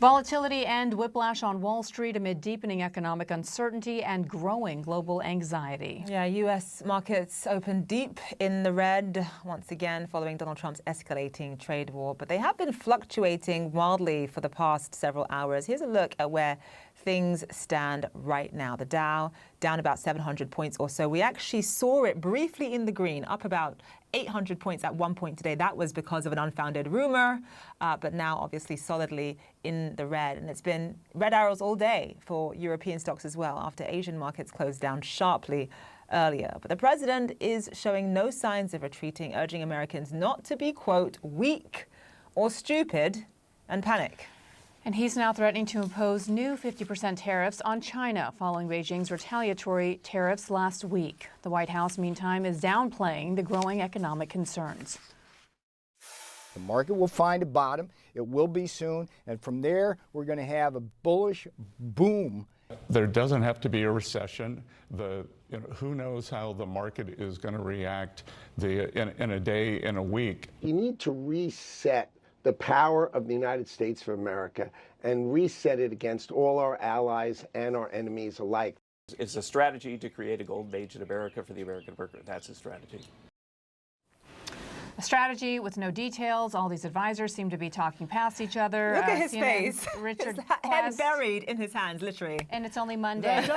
Volatility and whiplash on Wall Street amid deepening economic uncertainty and growing global anxiety. Yeah, U.S. markets opened deep in the red once again following Donald Trump's escalating trade war, but they have been fluctuating wildly for the past several hours. Here's a look at where things stand right now. The Dow down about 700 points or so. We actually saw it briefly in the green, up about 800 points at one point today. That was because of an unfounded rumor, but now obviously solidly in the red. And it's been red arrows all day for European stocks as well after Asian markets closed down sharply earlier. But the president is showing no signs of retreating, urging Americans not to be, quote, weak or stupid and panic. And he's now threatening to impose new 50% tariffs on China following Beijing's retaliatory tariffs last week. The White House, meantime, is downplaying the growing economic concerns. The market will find a bottom. It will be soon. And from there, we're going to have a bullish boom. There doesn't have to be a recession. Who knows how the market is going to react in a day, in a week. You need to reset the power of the United States of America and reset it against all our allies and our enemies alike. It's a strategy to create a golden age in America for the American worker. That's his strategy. A strategy with no details. All these advisors seem to be talking past each other. Look at his face. Richard his head buried in his hands, literally. And it's only Monday.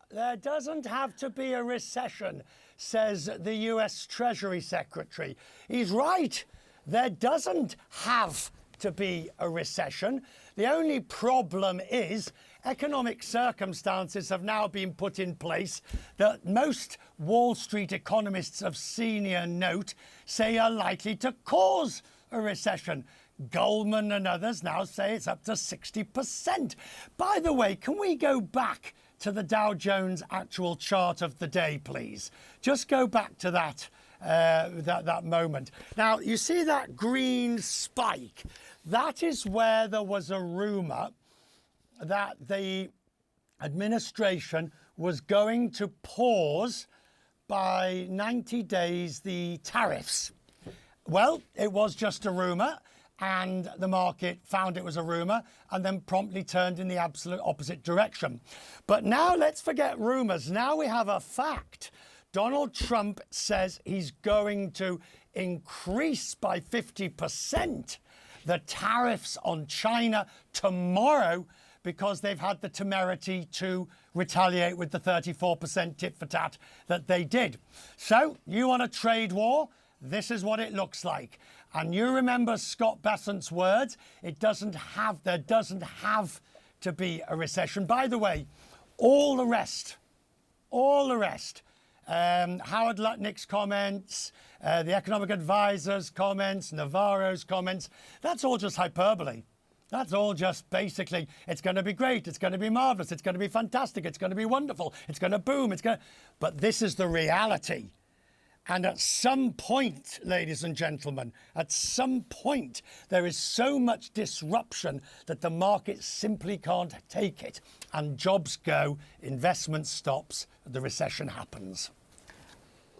There doesn't have to be a recession, says the U.S. Treasury Secretary. He's right. There doesn't have to be a recession. The only problem is economic circumstances have now been put in place that most Wall Street economists of senior note say are likely to cause a recession. Goldman and others now say it's up to 60%. By the way, can we go back to the Dow Jones actual chart of the day, please? Just go back to that. That moment. Now, you see that green spike? That is where there was a rumor that the administration was going to pause by 90 days the tariffs. Well, it was just a rumor, and the market found it was a rumor and then promptly turned in the absolute opposite direction. But now let's forget rumors. Now we have a fact. Donald Trump says he's going to increase by 50% the tariffs on China tomorrow because they've had the temerity to retaliate with the 34% tit for tat that they did. So you want a trade war? This is what it looks like. And you remember Scott Bessent's words, there doesn't have to be a recession. By the way, all the rest, Howard Lutnick's comments, the economic advisors' comments, Navarro's comments, that's all just hyperbole. That's all just basically, it's going to be great, it's going to be marvelous, it's going to be fantastic, it's going to be wonderful, it's going to boom, But this is the reality. And at some point, ladies and gentlemen, at some point, there is so much disruption that the market simply can't take it. And jobs go, investment stops, the recession happens.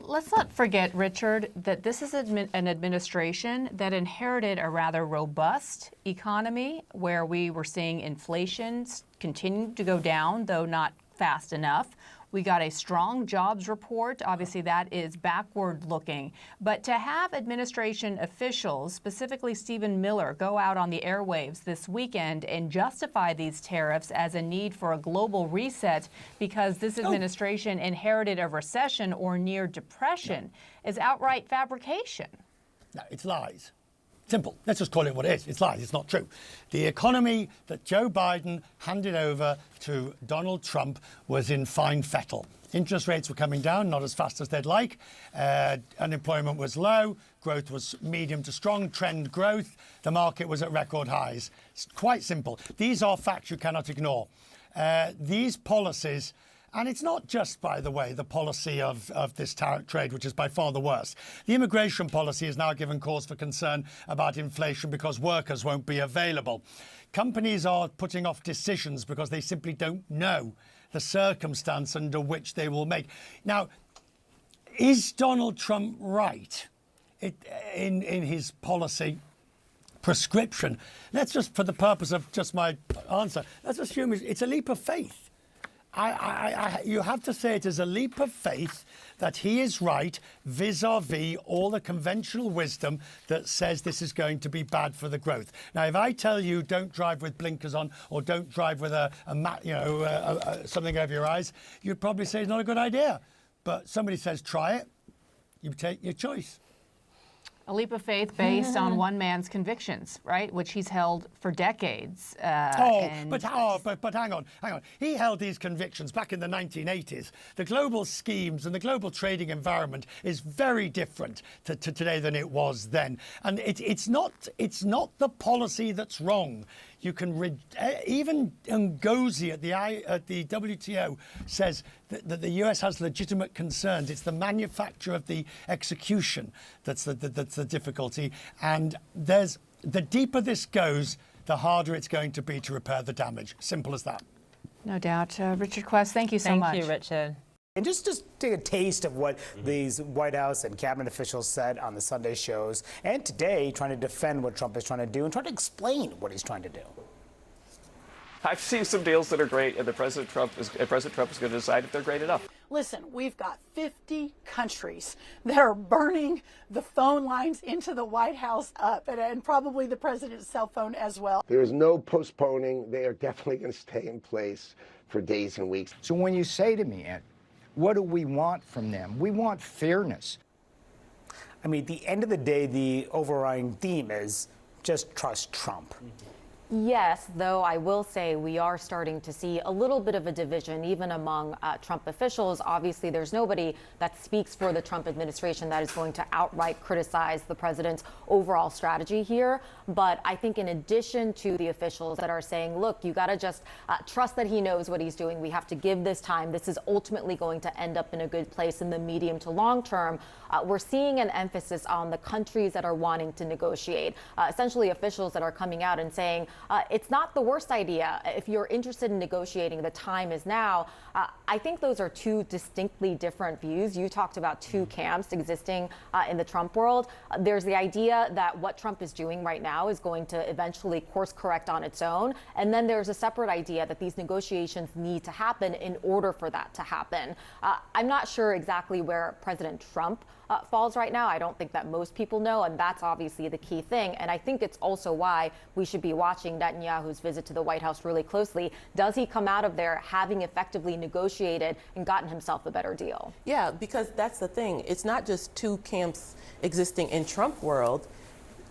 Let's not forget, Richard, that this is an administration that inherited a rather robust economy where we were seeing inflation continue to go down, though not fast enough. We got a strong jobs report. Obviously, that is backward looking. But to have administration officials, specifically Stephen Miller, go out on the airwaves this weekend and justify these tariffs as a need for a global reset because this administration inherited a recession or near depression is outright fabrication. No, it's lies. Simple. Let's just call it what it is. It's lies. It's not true. The economy that Joe Biden handed over to Donald Trump was in fine fettle. Interest rates were coming down, not as fast as they'd like. Unemployment was low. Growth was medium to strong, trend growth. The market was at record highs. It's quite simple. These are facts you cannot ignore. These policies. And it's not just, by the way, the policy of this tariff trade, which is by far the worst. The immigration policy has now given cause for concern about inflation because workers won't be available. Companies are putting off decisions because they simply don't know the circumstance under which they will make. Now, is Donald Trump right in his policy prescription. Let's just, for the purpose of just my answer, let's assume it's a leap of faith. You have to say it is a leap of faith that he is right vis-a-vis all the conventional wisdom that says this is going to be bad for the growth. Now, if I tell you don't drive with blinkers on or don't drive with something over your eyes, you'd probably say it's not a good idea. But somebody says try it, you take your choice. A leap of faith based on one man's convictions, right? Which he's held for decades. But hang on. He held these convictions back in the 1980s. The global schemes and the global trading environment is very different to today than it was then. And it's not the policy that's wrong. You can even Ngozi at the WTO says that the US has legitimate concerns. It's the manufacture of the execution that's the difficulty. And the deeper this goes, the harder it's going to be to repair the damage. Simple as that. No doubt. Richard Quest, thank you so much. Thank you, Richard. And just take a taste of what these White House and cabinet officials said on the Sunday shows and today, trying to defend what Trump is trying to do and trying to explain what he's trying to do. I've seen some deals that are great, and President Trump is going to decide if they're great enough. Listen, we've got 50 countries that are burning the phone lines into the White House up, and probably the president's cell phone as well. There is no postponing. They are definitely going to stay in place for days and weeks. So when you say to me, Ed, what do we want from them? We want fairness. I mean, at the end of the day, the overriding theme is just trust Trump. Yes, though I will say we are starting to see a little bit of a division even among Trump officials. Obviously, there's nobody that speaks for the Trump administration that is going to outright criticize the president's overall strategy here. But I think in addition to the officials that are saying, look, you got to just trust that he knows what he's doing. We have to give this time. This is ultimately going to end up in a good place in the medium to long term. We're seeing an emphasis on the countries that are wanting to negotiate, essentially officials that are coming out and saying, it's not the worst idea. If you're interested in negotiating, the time is now. I think those are two distinctly different views. You talked about two camps existing in the Trump world. There's the idea that what Trump is doing right now is going to eventually course correct on its own. And then there's a separate idea that these negotiations need to happen in order for that to happen. I'm not sure exactly where President Trump falls right now. I don't think that most people know, and that's obviously the key thing. And I think it's also why we should be watching Netanyahu's visit to the White House really closely. Does he come out of there having effectively negotiated and gotten himself a better deal? Yeah, because that's the thing. It's not just two camps existing in Trump world.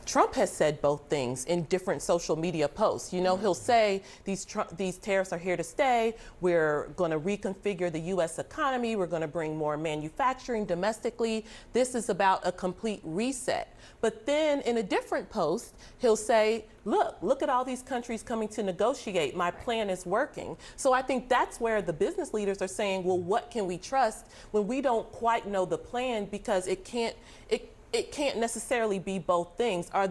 Trump has said both things in different social media posts. You know, he'll say these tariffs are here to stay. We're going to reconfigure the U.S. economy. We're going to bring more manufacturing domestically. This is about a complete reset. But then in a different post, he'll say, look at all these countries coming to negotiate. My plan is working. So I think that's where the business leaders are saying, well, what can we trust when we don't quite know the plan, because it can't necessarily be both things. Are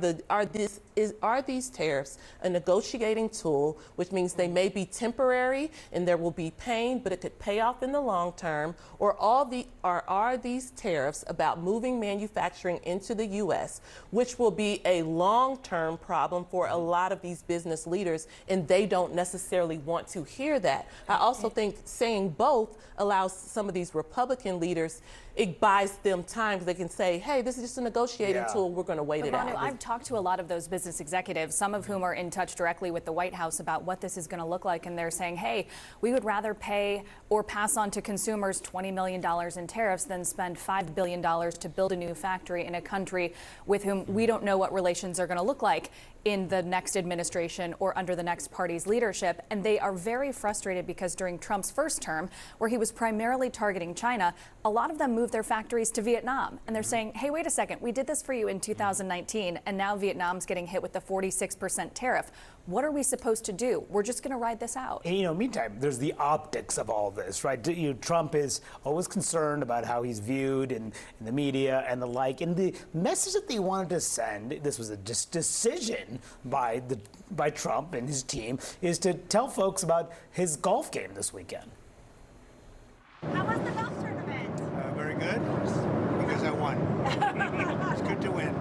these tariffs a negotiating tool, which means they may be temporary and there will be pain, but it could pay off in the long term? Or are these tariffs about moving manufacturing into the U.S., which will be a long-term problem for a lot of these business leaders, and they don't necessarily want to hear that. I also think saying both allows some of these Republican leaders, it buys them time because they can say, hey, this is just a negotiating tool. We're going to wait it out. I've talked to a lot of those business executives, some of whom are in touch directly with the White House about what this is going to look like. And they're saying, hey, we would rather pay or pass on to consumers $20 million in tariffs than spend $5 billion to build a new factory in a country with whom we don't know what relations are going to look like in the next administration or under the next party's leadership. And they are very frustrated because during Trump's first term, where he was primarily targeting China, a lot of them moved their factories to Vietnam. And they're saying, hey, wait a second, we did this for you in 2019, and now Vietnam's getting hit with the 46% tariff. What are we supposed to do? We're just going to ride this out. And, meantime, there's the optics of all this, right? Trump is always concerned about how he's viewed in the media and the like. And the message that they wanted to send, this was a decision by Trump and his team, is to tell folks about his golf game this weekend. How was the golf tournament? Very good, because I won. It's good to win.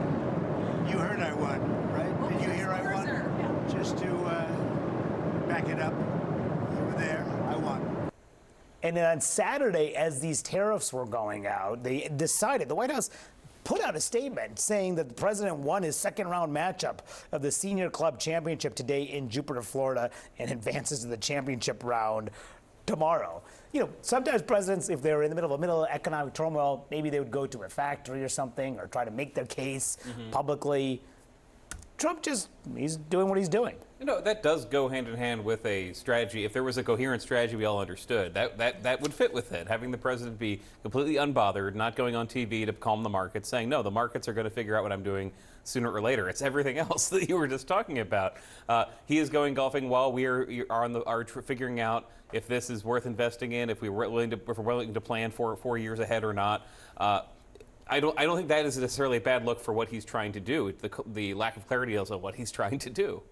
You heard I won, right? you here I won? Just to back it up. You were there. I won. And then on Saturday, as these tariffs were going out, they decided, the White House put out a statement saying that the president won his second round matchup of the Senior Club Championship today in Jupiter, Florida, and advances to the championship round tomorrow. You know, sometimes presidents, if they're in the middle of economic turmoil, maybe they would go to a factory or something or try to make their case publicly. Trump he's doing what he's doing. You know, that does go hand in hand with a strategy. If there was a coherent strategy we all understood, that would fit with it. Having the president be completely unbothered, not going on TV to calm the markets, saying, no, the markets are going to figure out what I'm doing sooner or later. It's everything else that you were just talking about. He is going golfing while we are figuring out if this is worth investing in, if we're willing to plan for 4 years ahead or not. I don't think that is necessarily a bad look for what he's trying to do. The lack of clarity is on what he's trying to do.